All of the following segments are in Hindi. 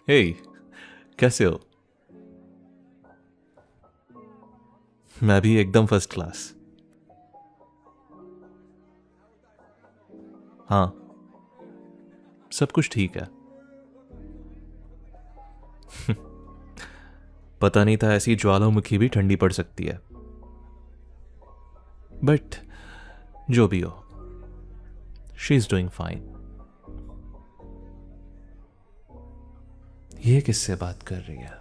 हे, कैसे हो? मैं भी एकदम फर्स्ट क्लास। हाँ, सब कुछ ठीक है। पता नहीं था ऐसी ज्वालामुखी भी ठंडी पड़ सकती है, बट जो भी हो, शी इज डूइंग फाइन। ये किससे बात कर रही है?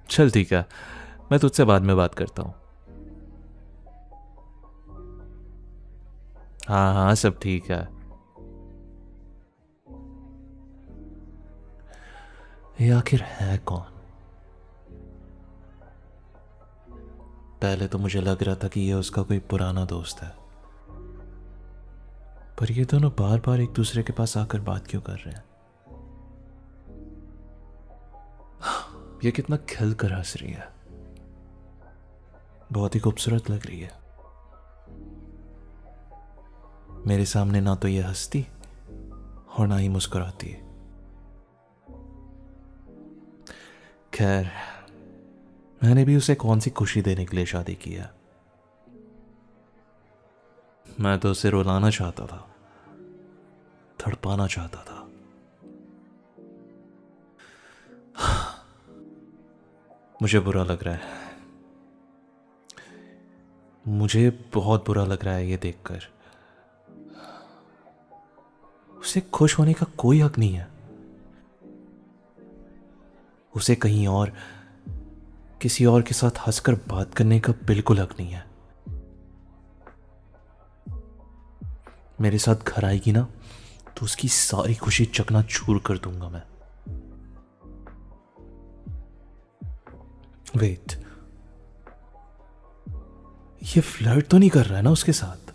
चल ठीक है, मैं तुझसे बाद में बात करता हूँ। हाँ हाँ, सब ठीक है। ये आखिर है कौन? पहले तो मुझे लग रहा था कि ये उसका कोई पुराना दोस्त है, पर ये दोनों बार बार एक दूसरे के पास आकर बात क्यों कर रहे हैं? ये कितना खिल कर हंस रही है, बहुत ही खूबसूरत लग रही है। मेरे सामने ना तो ये हंसती और ना ही मुस्कुराती है। खैर, मैंने भी उसे कौन सी खुशी देने के लिए शादी की है? मैं तो उसे रुलाना चाहता था, तड़पाना चाहता था। मुझे बुरा लग रहा है, मुझे बहुत बुरा लग रहा है ये देखकर। उसे खुश होने का कोई हक नहीं है। उसे कहीं और किसी और के साथ हंसकर बात करने का बिल्कुल हक नहीं है। मेरे साथ घर आएगी ना, तो उसकी सारी खुशी चकनाचूर कर दूंगा मैं। वेट, ये फ्लर्ट तो नहीं कर रहा है ना उसके साथ?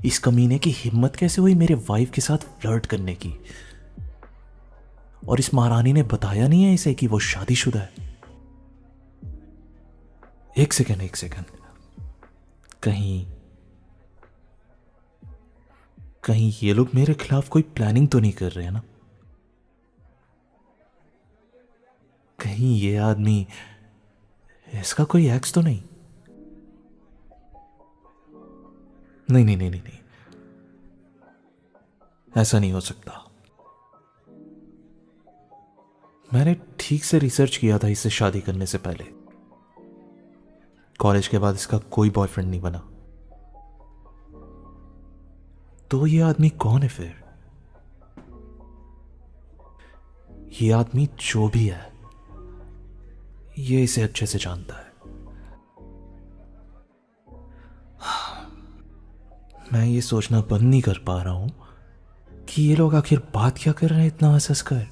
इस कमीने की हिम्मत कैसे हुई मेरे वाइफ के साथ फ्लर्ट करने की? और इस महारानी ने बताया नहीं है इसे कि वो शादीशुदा है? एक सेकंड, एक सेकंड। कहीं कहीं ये लोग मेरे खिलाफ कोई प्लानिंग तो नहीं कर रहे हैं ना? कहीं ये आदमी इसका कोई एक्स तो नहीं? नहीं नहीं नहीं नहीं नहीं, ऐसा नहीं हो सकता। मैंने ठीक से रिसर्च किया था इससे शादी करने से पहले। कॉलेज के बाद इसका कोई बॉयफ्रेंड नहीं बना। तो ये आदमी कौन है फिर? ये आदमी जो भी है, ये इसे अच्छे से जानता है। मैं ये सोचना बंद नहीं कर पा रहा हूं कि ये लोग आखिर बात क्या कर रहे हैं इतना हंस हंस कर।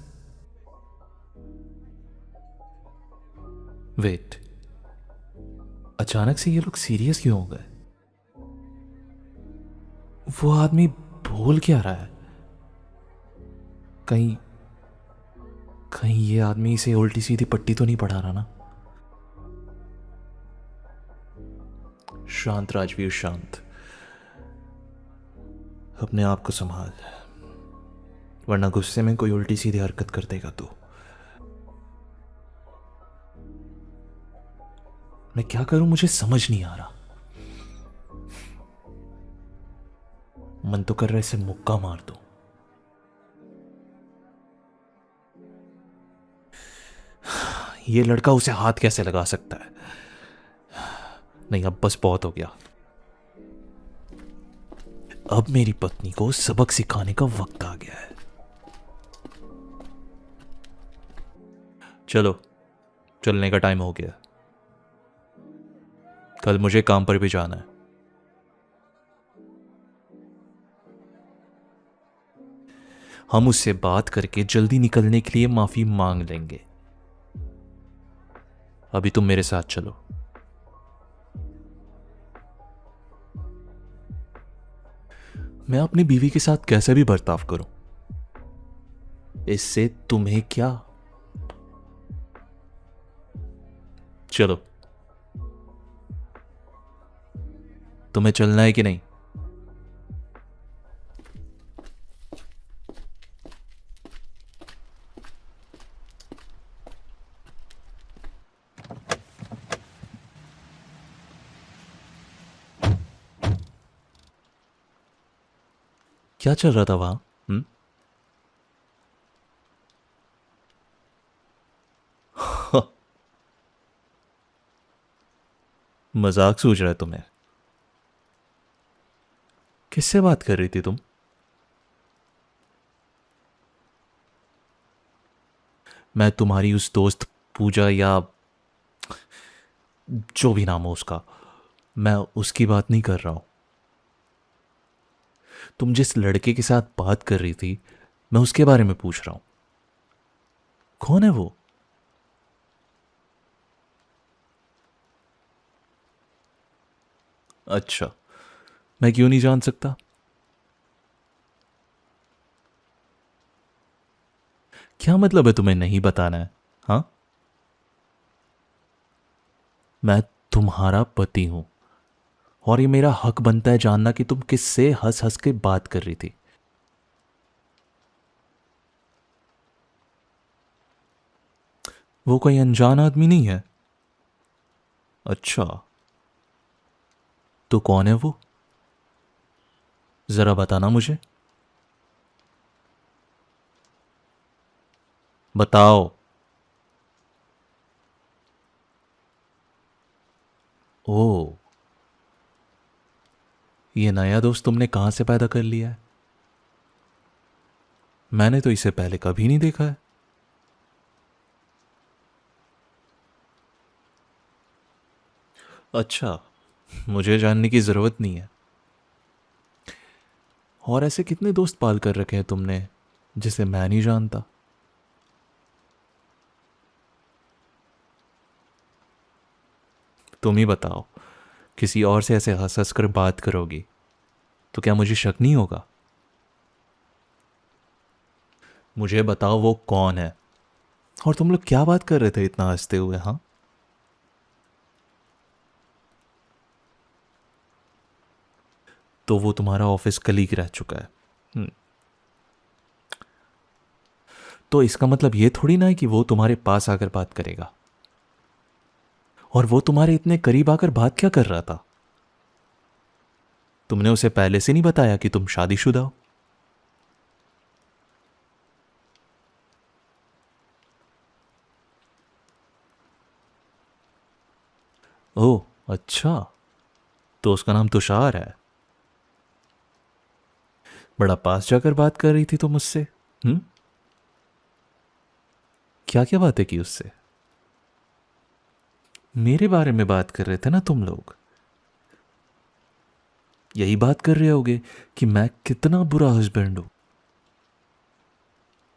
वेट, अचानक से ये लोग सीरियस क्यों हो गए? वो आदमी बोल क्या रहा है? कहीं कहीं ये आदमी इसे उल्टी सीधी पट्टी तो नहीं पढ़ा रहा ना? शांत राजवीर, शांत। अपने आप को संभाल, वरना गुस्से में कोई उल्टी सीधी हरकत कर देगा तो। मैं क्या करूं, मुझे समझ नहीं आ रहा। मन तो कर रहा है इसे मुक्का मार दूं। ये लड़का उसे हाथ कैसे लगा सकता है? नहीं, अब बस बहुत हो गया। अब मेरी पत्नी को सबक सिखाने का वक्त आ गया है। चलो, चलने का टाइम हो गया। कल मुझे काम पर भी जाना है। हम उससे बात करके जल्दी निकलने के लिए माफी मांग लेंगे। अभी तुम मेरे साथ चलो। मैं अपनी बीवी के साथ कैसे भी बर्ताव करूं, इससे तुम्हें क्या? चलो, तुम्हें चलना है कि नहीं? क्या चल रहा था वहां? हम्म? मजाक सूझ रहा है तुम्हें? किससे बात कर रही थी तुम? मैं तुम्हारी उस दोस्त पूजा, या जो भी नाम हो उसका, मैं उसकी बात नहीं कर रहा हूं। तुम जिस लड़के के साथ बात कर रही थी, मैं उसके बारे में पूछ रहा हूं। कौन है वो? अच्छा, मैं क्यों नहीं जान सकता? क्या मतलब है तुम्हें नहीं बताना है? हाँ, मैं तुम्हारा पति हूं, और ये मेरा हक बनता है जानना कि तुम किससे हंस हंस के बात कर रही थी। वो कोई अनजान आदमी नहीं है? अच्छा, तो कौन है वो? जरा बताना मुझे। बताओ। ओ, ये नया दोस्त तुमने कहां से पैदा कर लिया है? मैंने तो इसे पहले कभी नहीं देखा है। अच्छा, मुझे जानने की जरूरत नहीं है। और ऐसे कितने दोस्त पाल कर रखे हैं तुमने जिसे मैं नहीं जानता? तुम ही बताओ। किसी और से ऐसे हंस हंस कर बात करोगी तो क्या मुझे शक नहीं होगा? मुझे बताओ वो कौन है। और तुम लोग क्या बात कर रहे थे इतना हंसते हुए? हाँ, तो वो तुम्हारा ऑफिस कलीग रह चुका है। हम्म, तो इसका मतलब ये थोड़ी ना है कि वो तुम्हारे पास आकर बात करेगा। और वो तुम्हारे इतने करीब आकर बात क्या कर रहा था? तुमने उसे पहले से नहीं बताया कि तुम शादीशुदा हो? ओह, अच्छा, तो उसका नाम तुषार है। बड़ा पास जाकर बात कर रही थी तुम उससे? हम्म? क्या क्या बातें की उससे? मेरे बारे में बात कर रहे थे ना तुम लोग? यही बात कर रहे होगे कि मैं कितना बुरा हस्बैंड हूं,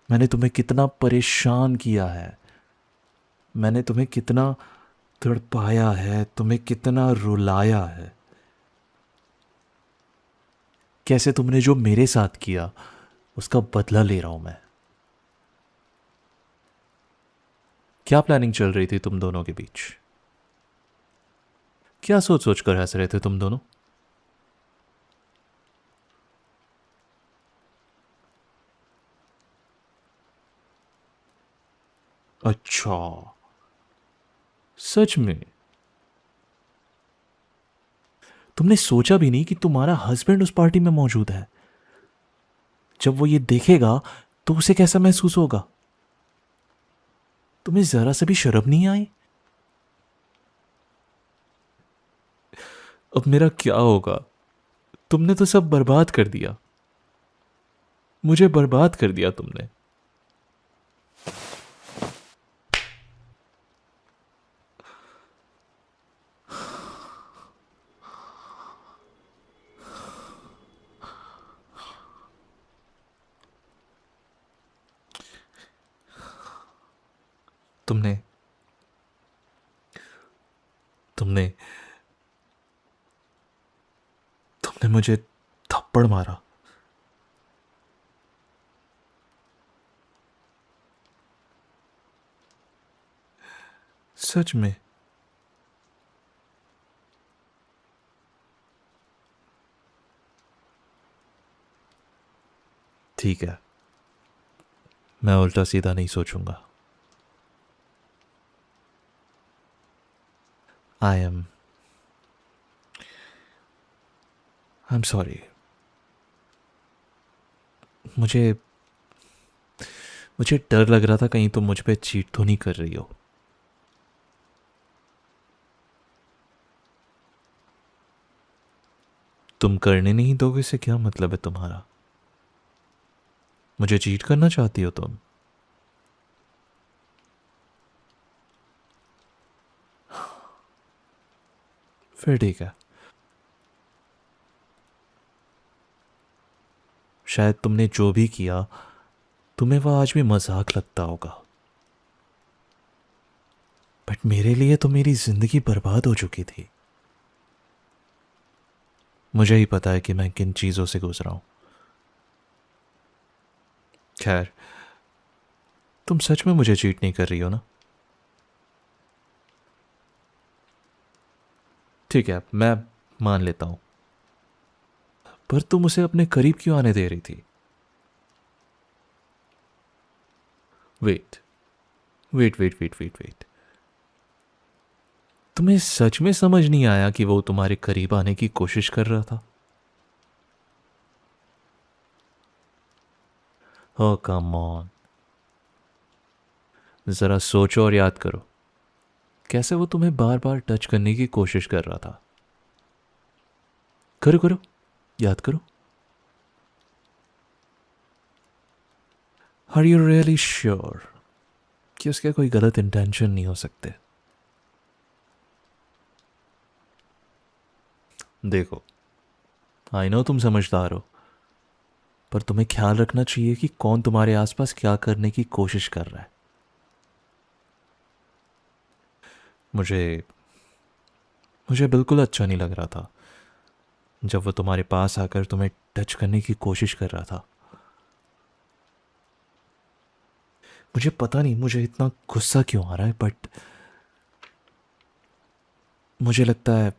मैंने तुम्हें कितना परेशान किया है, मैंने तुम्हें कितना तड़पाया है, तुम्हें कितना रुलाया है। कैसे तुमने जो मेरे साथ किया उसका बदला ले रहा हूं मैं। क्या प्लानिंग चल रही थी तुम दोनों के बीच? क्या सोच सोच कर हंस रहे थे तुम दोनों? अच्छा, सच में? तुमने सोचा भी नहीं कि तुम्हारा हस्बैंड उस पार्टी में मौजूद है? जब वो ये देखेगा तो उसे कैसा महसूस होगा? तुम्हें जरा से भी शर्म नहीं आई? अब मेरा क्या होगा? तुमने तो सब बर्बाद कर दिया। मुझे बर्बाद कर दिया तुमने। तुमने तुमने तुमने मुझे थप्पड़ मारा। सच में? ठीक है, मैं उल्टा सीधा नहीं सोचूंगा। I am sorry. मुझे मुझे डर लग रहा था कहीं तुम मुझ पे चीट तो नहीं कर रही हो। तुम करने नहीं दोगे से क्या मतलब है तुम्हारा? मुझे चीट करना चाहती हो तुम? फिर ठीक है। शायद तुमने जो भी किया तुम्हें वह आज भी मजाक लगता होगा, बट मेरे लिए तो मेरी जिंदगी बर्बाद हो चुकी थी। मुझे ही पता है कि मैं किन चीज़ों से गुजरा हूं। खैर, तुम सच में मुझे चीट नहीं कर रही हो ना? ठीक है, मैं मान लेता हूं, पर तुम उसे अपने करीब क्यों आने दे रही थी? Wait wait wait wait wait wait, तुम्हें सच में समझ नहीं आया कि वो तुम्हारे करीब आने की कोशिश कर रहा था? ओ कम ऑन, जरा सोचो और याद करो, कैसे वो तुम्हें बार बार टच करने की कोशिश कर रहा था। करो करो, याद करो। आर यू रियली श्योर कि उसके कोई गलत इंटेंशन नहीं हो सकते? देखो, आई नो तुम समझदार हो, पर तुम्हें ख्याल रखना चाहिए कि कौन तुम्हारे आसपास क्या करने की कोशिश कर रहा है। मुझे मुझे बिल्कुल अच्छा नहीं लग रहा था जब वो तुम्हारे पास आकर तुम्हें टच करने की कोशिश कर रहा था। मुझे पता नहीं मुझे इतना गुस्सा क्यों आ रहा है, बट मुझे लगता है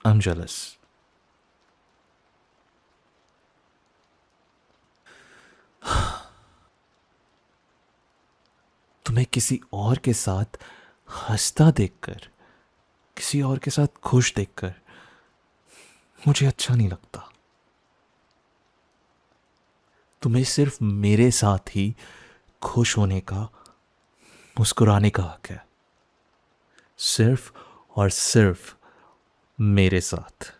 आई एम जेलस। तुम्हें किसी और के साथ हंसता देखकर, किसी और के साथ खुश देखकर मुझे अच्छा नहीं लगता। तुम्हें सिर्फ मेरे साथ ही खुश होने का, मुस्कुराने का हक है, सिर्फ और सिर्फ मेरे साथ।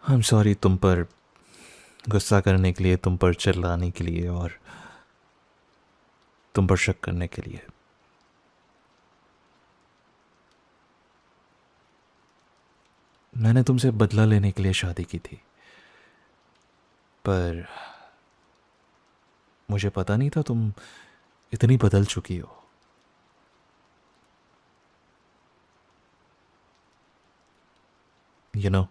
आई एम सॉरी तुम पर गुस्सा करने के लिए, तुम पर चिल्लाने के लिए और तुम पर शक करने के लिए। मैंने तुमसे बदला लेने के लिए शादी की थी, पर मुझे पता नहीं था तुम इतनी बदल चुकी हो। यू नो,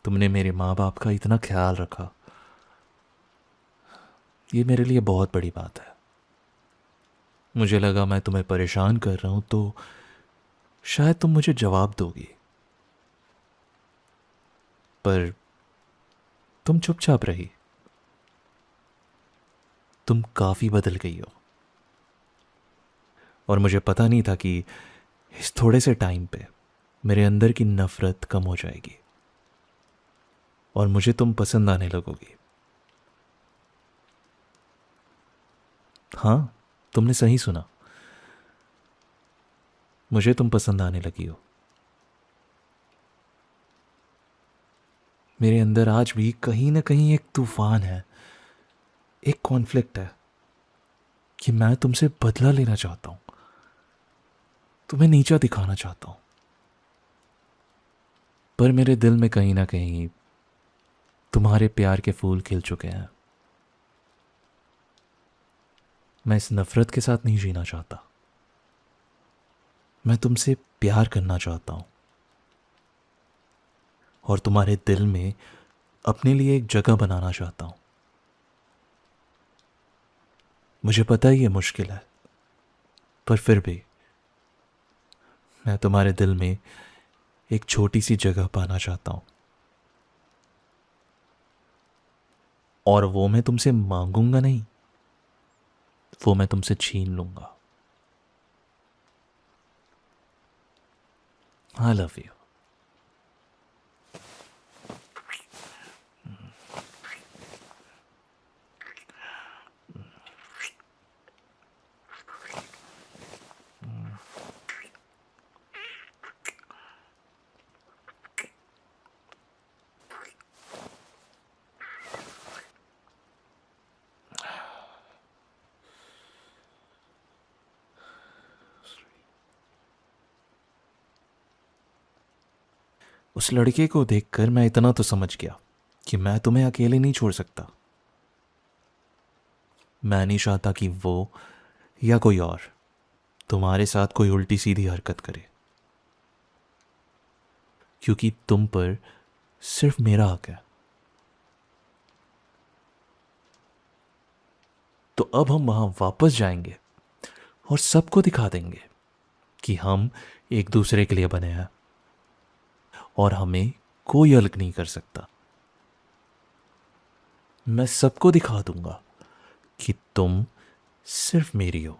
तुमने मेरे माँ बाप का इतना ख्याल रखा, ये मेरे लिए बहुत बड़ी बात है। मुझे लगा मैं तुम्हें परेशान कर रहा हूं तो शायद तुम मुझे जवाब दोगी, पर तुम चुपचाप रही। तुम काफी बदल गई हो, और मुझे पता नहीं था कि इस थोड़े से टाइम पे मेरे अंदर की नफरत कम हो जाएगी और मुझे तुम पसंद आने लगोगी। हाँ, तुमने सही सुना, मुझे तुम पसंद आने लगी हो। मेरे अंदर आज भी कहीं ना कहीं एक तूफान है, एक कॉन्फ्लिक्ट है कि मैं तुमसे बदला लेना चाहता हूं, तुम्हें नीचा दिखाना चाहता हूं, पर मेरे दिल में कहीं ना कहीं तुम्हारे प्यार के फूल खिल चुके हैं। मैं इस नफरत के साथ नहीं जीना चाहता, मैं तुमसे प्यार करना चाहता हूं और तुम्हारे दिल में अपने लिए एक जगह बनाना चाहता हूं। मुझे पता है ये मुश्किल है, पर फिर भी मैं तुम्हारे दिल में एक छोटी सी जगह पाना चाहता हूं, और वो मैं तुमसे मांगूंगा नहीं, वो मैं तुमसे छीन लूंगा। I love you. उस लड़के को देखकर मैं इतना तो समझ गया कि मैं तुम्हें अकेले नहीं छोड़ सकता। मैं नहीं चाहता कि वो या कोई और तुम्हारे साथ कोई उल्टी सीधी हरकत करे, क्योंकि तुम पर सिर्फ मेरा हक है। तो अब हम वहां वापस जाएंगे और सबको दिखा देंगे कि हम एक दूसरे के लिए बने हैं और हमें कोई अलग नहीं कर सकता। मैं सबको दिखा दूंगा कि तुम सिर्फ मेरी हो।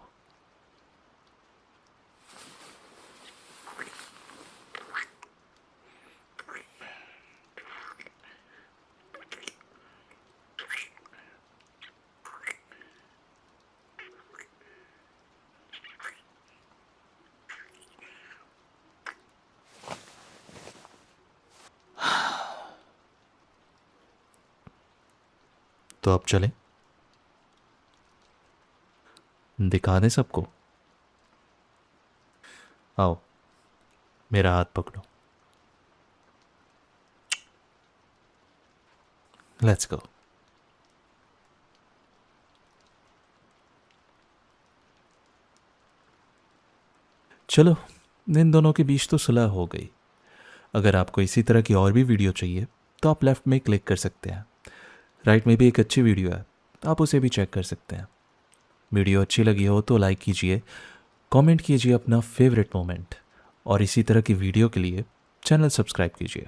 तो अब चलें, दिखा दें सबको। आओ, मेरा हाथ पकड़ो। Let's go. चलो, इन दोनों के बीच तो सुलह हो गई। अगर आपको इसी तरह की और भी वीडियो चाहिए तो आप लेफ़्ट में क्लिक कर सकते हैं। राइट में भी एक अच्छी वीडियो है, आप उसे भी चेक कर सकते हैं। वीडियो अच्छी लगी हो तो लाइक कीजिए, कमेंट कीजिए अपना फेवरेट मोमेंट, और इसी तरह की वीडियो के लिए चैनल सब्सक्राइब कीजिए।